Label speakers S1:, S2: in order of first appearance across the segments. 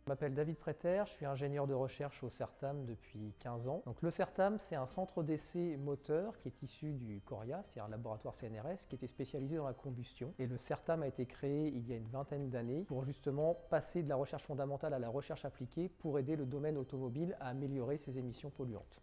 S1: Je m'appelle David Préter, je suis ingénieur de recherche au CERTAM depuis 15 ans. Donc, le CERTAM, c'est un centre d'essai moteur qui est issu du CORIA, c'est un laboratoire CNRS qui était spécialisé dans la combustion. Et le CERTAM a été créé il y a une vingtaine d'années pour justement passer de la recherche fondamentale à la recherche appliquée pour aider le domaine automobile à améliorer ses émissions polluantes.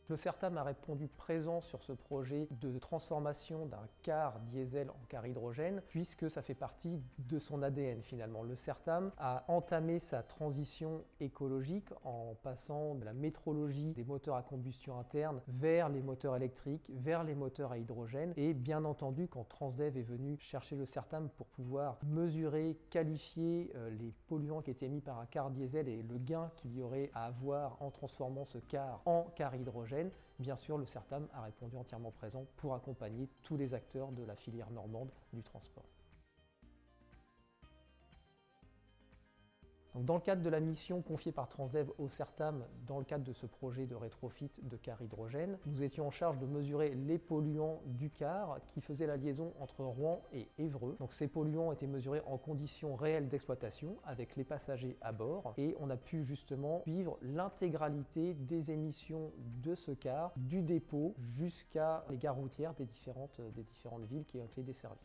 S1: Le CERTAM a répondu présent sur ce projet de transformation d'un car diesel en car hydrogène, puisque ça fait partie de son ADN finalement. Le CERTAM a entamé sa transition écologique en passant de la métrologie des moteurs à combustion interne vers les moteurs électriques, vers les moteurs à hydrogène. Et bien entendu, quand Transdev est venu chercher le CERTAM pour pouvoir mesurer, qualifier les polluants qui étaient émis par un car diesel et le gain qu'il y aurait à avoir en transformant ce car en car hydrogène, bien sûr, le CERTAM a répondu entièrement présent pour accompagner tous les acteurs de la filière normande du transport. Donc, dans le cadre de la mission confiée par Transdev au CERTAM, dans le cadre de ce projet de rétrofit de car hydrogène, nous étions en charge de mesurer les polluants du car qui faisaient la liaison entre Rouen et Évreux. Donc, ces polluants étaient mesurés en conditions réelles d'exploitation avec les passagers à bord et on a pu justement suivre l'intégralité des émissions de ce car du dépôt jusqu'à les gares routières des différentes villes qui ont été desservies.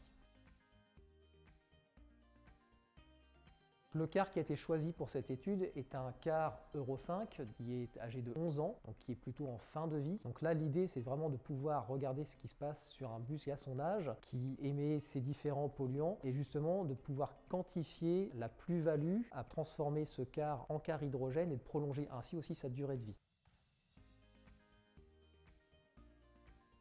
S1: Le car qui a été choisi pour cette étude est un car Euro 5 qui est âgé de 11 ans, donc qui est plutôt en fin de vie. Donc là, l'idée, c'est vraiment de pouvoir regarder ce qui se passe sur un bus qui a son âge, qui émet ces différents polluants, et justement de pouvoir quantifier la plus-value à transformer ce car en car hydrogène et de prolonger ainsi aussi sa durée de vie.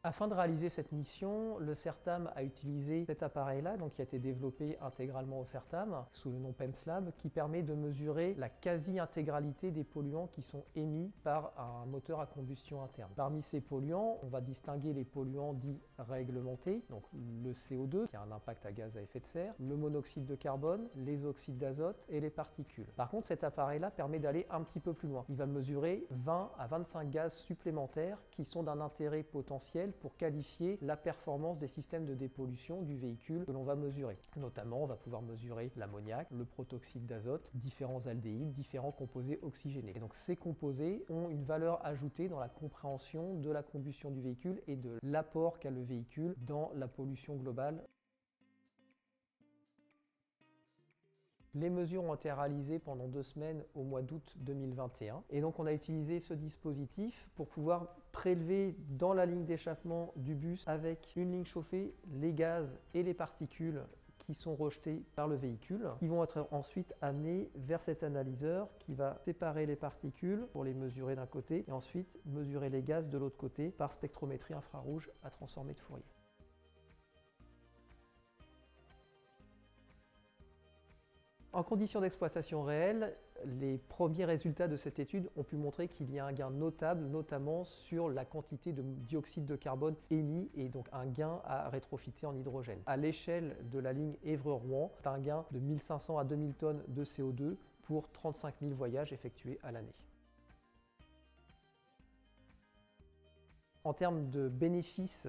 S1: Afin de réaliser cette mission, le CERTAM a utilisé cet appareil-là, qui a été développé intégralement au CERTAM, sous le nom PEMSLab, qui permet de mesurer la quasi-intégralité des polluants qui sont émis par un moteur à combustion interne. Parmi ces polluants, on va distinguer les polluants dits réglementés, donc le CO2, qui a un impact à gaz à effet de serre, le monoxyde de carbone, les oxydes d'azote et les particules. Par contre, cet appareil-là permet d'aller un petit peu plus loin. Il va mesurer 20 à 25 gaz supplémentaires qui sont d'un intérêt potentiel pour qualifier la performance des systèmes de dépollution du véhicule que l'on va mesurer. Notamment, on va pouvoir mesurer l'ammoniac, le protoxyde d'azote, différents aldéhydes, différents composés oxygénés. Et donc ces composés ont une valeur ajoutée dans la compréhension de la combustion du véhicule et de l'apport qu'a le véhicule dans la pollution globale. Les mesures ont été réalisées pendant 2 semaines au mois d'août 2021 et donc on a utilisé ce dispositif pour pouvoir prélever dans la ligne d'échappement du bus avec une ligne chauffée les gaz et les particules qui sont rejetés par le véhicule, qui vont être ensuite amenés vers cet analyseur qui va séparer les particules pour les mesurer d'un côté et ensuite mesurer les gaz de l'autre côté par spectrométrie infrarouge à transformer de Fourier. En conditions d'exploitation réelle, les premiers résultats de cette étude ont pu montrer qu'il y a un gain notable, notamment sur la quantité de dioxyde de carbone émis et donc un gain à rétrofiter en hydrogène. À l'échelle de la ligne Évreux-Rouen, c'est un gain de 1500 à 2000 tonnes de CO2 pour 35 000 voyages effectués à l'année. En termes de bénéfices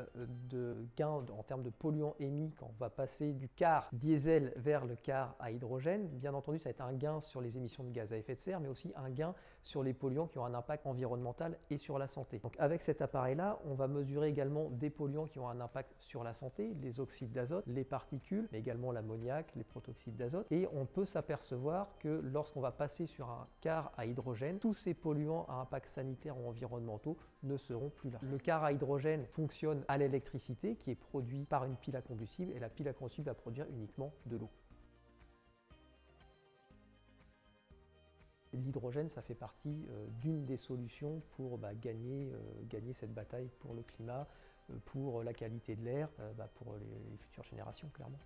S1: de gains, en termes de polluants émis, quand on va passer du car diesel vers le car à hydrogène, bien entendu, ça va être un gain sur les émissions de gaz à effet de serre, mais aussi un gain sur les polluants qui ont un impact environnemental et sur la santé. Donc avec cet appareil-là, on va mesurer également des polluants qui ont un impact sur la santé, les oxydes d'azote, les particules, mais également l'ammoniac, les protoxydes d'azote. Et on peut s'apercevoir que lorsqu'on va passer sur un car à hydrogène, tous ces polluants à impact sanitaire ou environnementaux ne seront plus là. Le car à hydrogène fonctionne à l'électricité qui est produite par une pile à combustible et la pile à combustible va produire uniquement de l'eau. L'hydrogène, ça fait partie d'une des solutions pour gagner cette bataille pour le climat, pour la qualité de l'air, pour les futures générations clairement.